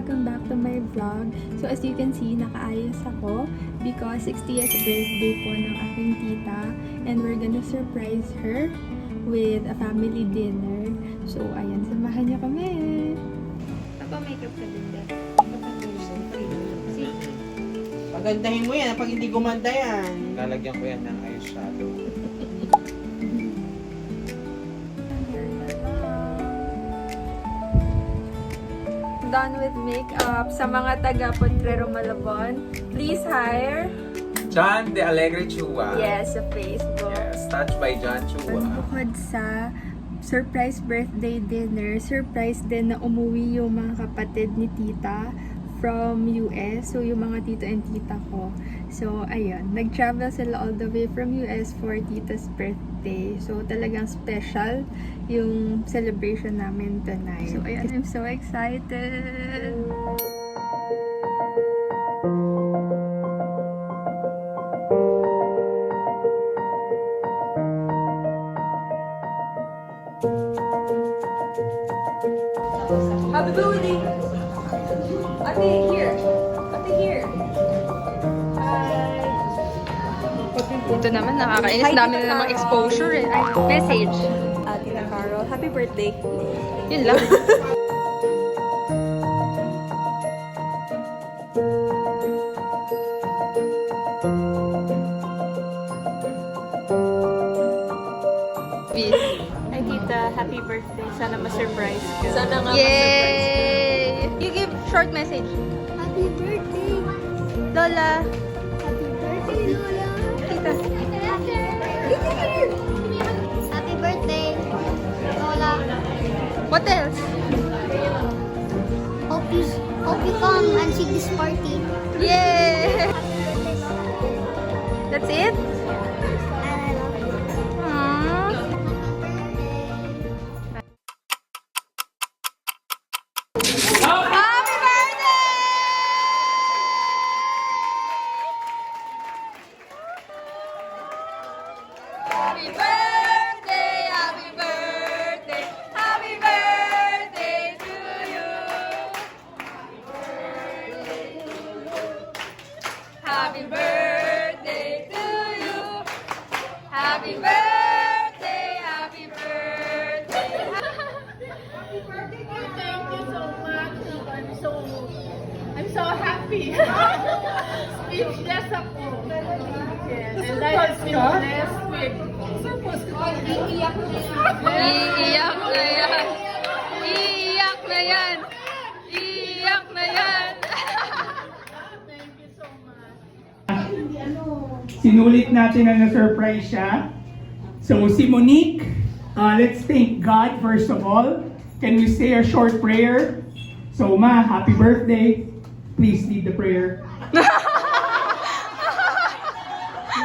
welcome back to my vlog. So as you can see, nakaayos ako because 60th birthday po ng aking tita and we're gonna surprise her with a family dinner. So ayan, samahan niyo kami. Napa-makeup ka din ba? Pagandahin mo yan pag hindi gumanda yan. Lalagyan ko yan ng eyeshadow. Done with makeup. Sa mga taga Potrero Malabon, please hire John de Alegre Chua. yes sa Facebook. Yes, touched by John Chua. Bukod sa surprise birthday dinner, surprise din na umuwi yung mga kapatid ni tita from US. So, yung mga tito and tita ko. So, ayun. Nag-travel sila all the way from US for tita's birthday. So, talagang special yung celebration namin tonight. So, ayun. I'm so excited! Happy birthday! Ate, here! Ate, here! Hi! Ito naman, nakakainis. Dami na namang exposure eh. Ay, message. Tita Carol, happy birthday! Yun lang. Peace. Ay, tita, happy birthday. Sana ma-surprise ka. Sana nga Yay! You give short message. Happy birthday! Lola. Happy birthday, Lola! Tita. Happy birthday, Lola! What else? Hope you come and see this party. Yay! Happy birthday, Lola! That's it? And I love you. Aww. Happy birthday! Happy birthday, happy birthday, happy birthday to you. Happy birthday to you. Happy birthday, happy birthday. Thank you so much. I'm so happy. Speechless ako. Yes. And I have been blessed with iiyak Iiyak na yan. Iiyak na yan. Iiyak na yan. Thank you so much. Sinulit natin na na-surprise siya. So, si Monique, let's thank God first of all. Can we say a short prayer? So, Ma, happy birthday. Please lead the prayer.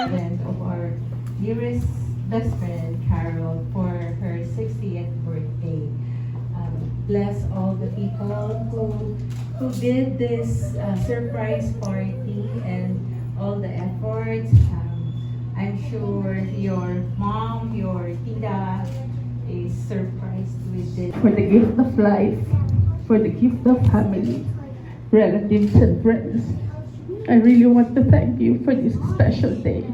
Event of our dearest best friend Carol for her 60th birthday. Bless all the people who did this surprise party and all the efforts. I'm sure your mom, your tita is surprised with this. For the gift of life, for the gift of family, relatives and friends. I really want to thank you for this special day,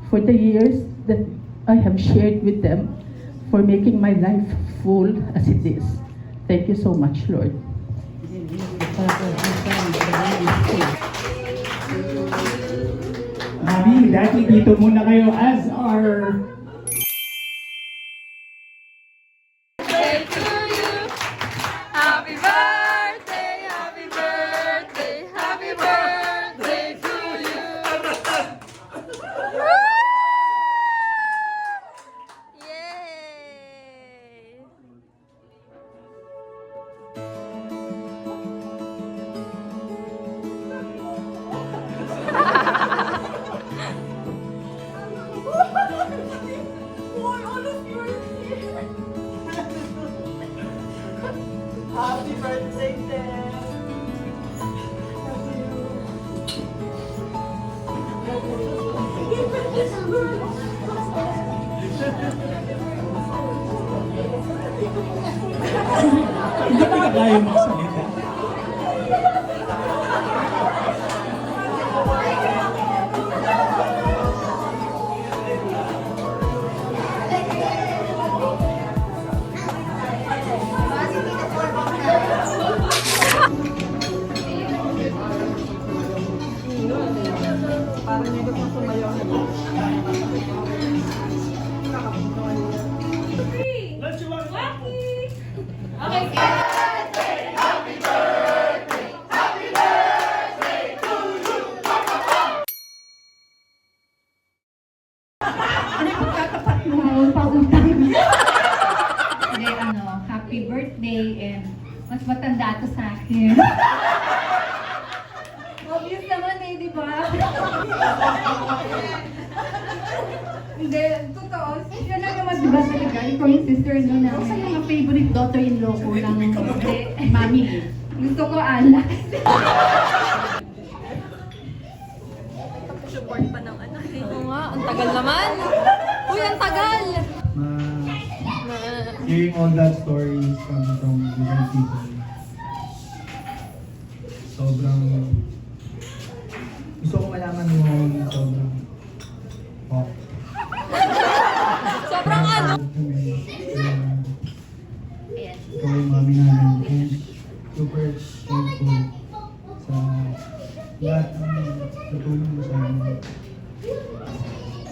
for the years that I have shared with them, for making my life full as it is. Thank you so much, Lord. Mami, dati dito muna kayo as our Birthday to you. Happy birthday, happy birthday, happy birthday to you. Woo! Yay! Happy birthday, Ted! hindi pa kaya magsalita. Hindi, happy birthday and mas matanda to sa akin. Obvious naman eh, di ba? Hindi, totoo. Yan lang naman diba talaga? Ikaw yung sister-in-law namin. Ako sa mga favorite daughter-in-law ko lang. Hindi, mami. Gusto ko alak. Support pa ng anak. Oo nga, ang tagal naman. Uy, ang tagal! Hearing all that stories from different people, sobrang gusto ko malaman mo sobrang pop. Sobrang ano? Ikaw yung mami namin and super thankful sa lahat ng natulong mo sa amin.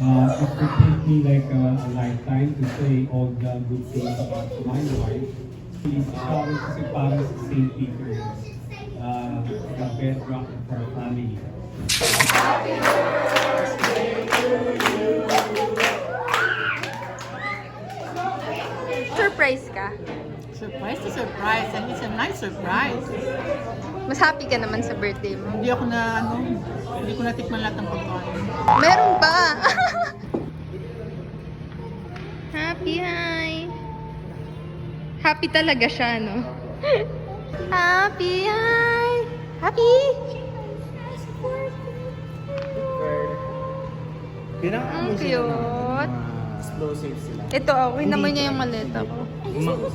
It would take me like a lifetime to say all the good things about my wife. She's kasi parang sa St. Peter, the bedrock of our family. Surprise ka? Surprise to surprise. And it's a nice surprise. Mas happy ka naman sa birthday mo. Hindi ako na, hindi ko natikman lahat ng pagkain. Meron ba? Happy, hi! Happy talaga siya, no? Happy, hi! Happy! Ang cute! Explosive sila. Ito, okay naman niya yung maleta ko. Mga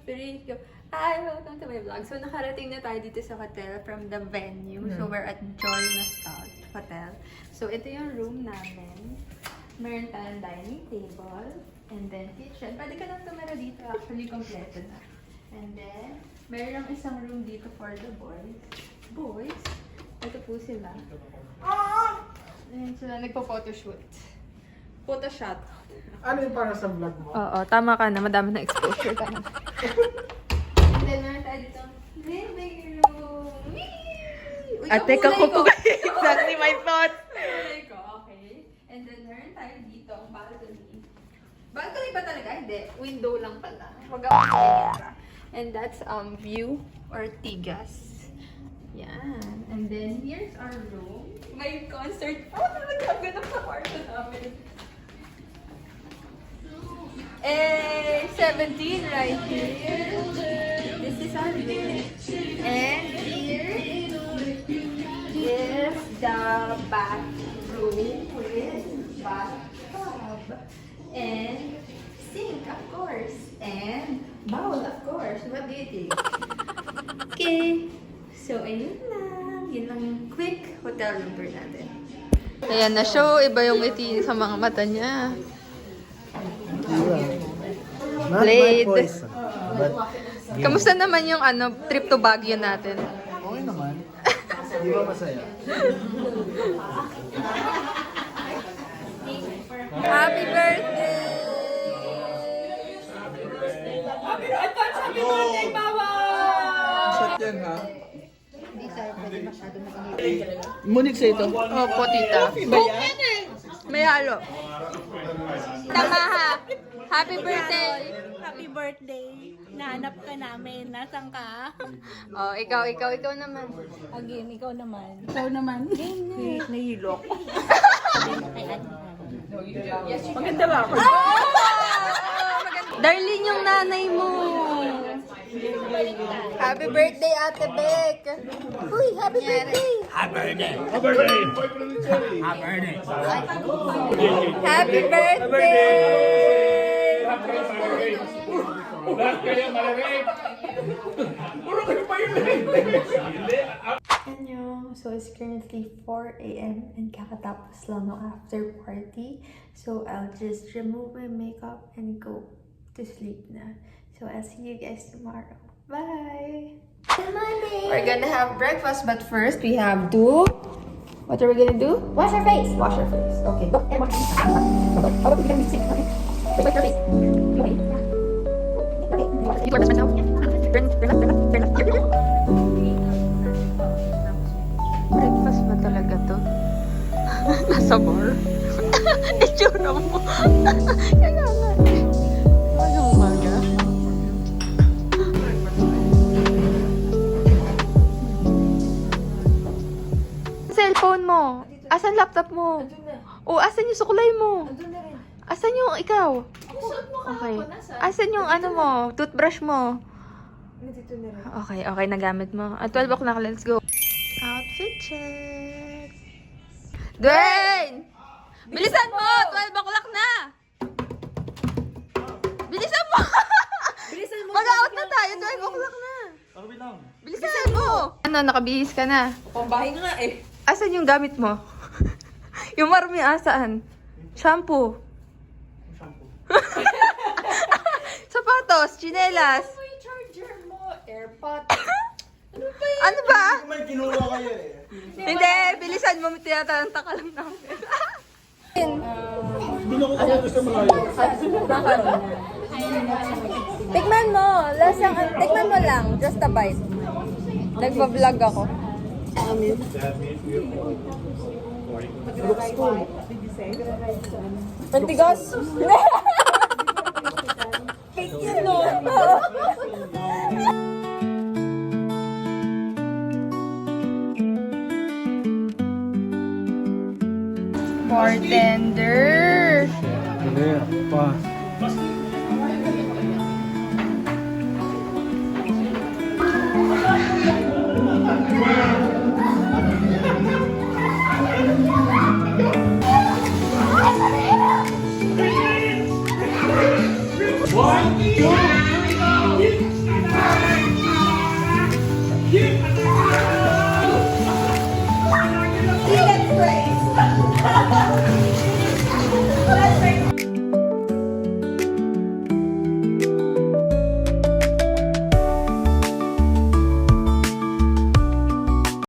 3, go. Hi! Welcome to my vlog. So, nakarating na tayo dito sa hotel from the venue. So, we're at Joy Nostalgia Hotel. So, ito yung room namin. Meron tayong dining table. And then, kitchen. Pwede ka lang tumira dito. Actually, kompleto na. And then, meron isang room dito for the boys. Boys? Ito po sila. Ayan sila, nagpo-photoshoot. Photoshot. Ano yung para sa vlog mo? Oo, tama ka na. Madami na exposure ka na. And then, meron tayo dito. Living room. Uy, Ate, ang kulay ko. Exactly my thoughts. Kulay ko, okay. And then, meron tayo dito ang balcony. Balcony ba talaga? Hindi. Window lang pala. Huwag ako sa And that's view or tigas. Yan. And then, here's our room. May concert. Oh, nagkaganap sa kwarto namin. 17 right here. This is our room. And here is the bathroom with bathtub. And sink, of course. And bowl, of course. What do you think? Okay. So, ayun lang. Yun lang yung quick hotel room tour natin. Ayan na show. Iba yung ngiti sa mga mata niya. Blade. Kamusta naman yung trip to Baguio natin? Okay naman. Di ba masaya? Happy birthday! shot yan, ha? Munik sa ito. Opo, tita. May halo. Tama ha. Happy birthday! Happy birthday. Nahanap ka namin. Nasaan ka? Oh, ikaw naman. Again, ikaw naman. Ikaw naman. Nahilo ko. Maganda ba ako? Darlene yung nanay mo. Happy birthday, Ate Beck. Uy, happy birthday. Happy birthday. Annyeong! So, it's currently 4 a.m. and kakatapos lang ng after party. So, I'll just remove my makeup and go to sleep na. So, I'll see you guys tomorrow. Bye! Good morning. We're gonna have breakfast, but first we have to What are we gonna do? Wash your face. Wash our face. Okay. How about we can mix it? Okay. Wipe your face. Okay. You do our best friends now. Turn left. Breakfast ba talaga to? Nasa bar? Itsura mo. Kaya nga. Umaga. Cellphone mo. Asan laptop mo? O, asan yung suklay mo? Asan yung ikaw? Okay. Asan yung ano mo? Toothbrush mo? Okay, okay, nagamit mo. At 12 o'clock, let's go. Outfit check. Dwayne! Bilisan mo! 12 o'clock na! Bilisan mo! Mag-out na tayo, 12 o'clock na. Bilisan mo! Ano, nakabihis ka na? Pambahay nga eh. Asan yung gamit mo? Yung marumi asaan? Shampoo. Sapatos, chinelas. Ano yung charger mo? AirPod. Ano ba? May kinuha kayo eh. Hindi, bilisan mo. Tinatalanta ka lang namin. Tikman mo. Tikman mo lang. Just a bite. Nagpa-vlog ako. Matigas? Bartender! Pa.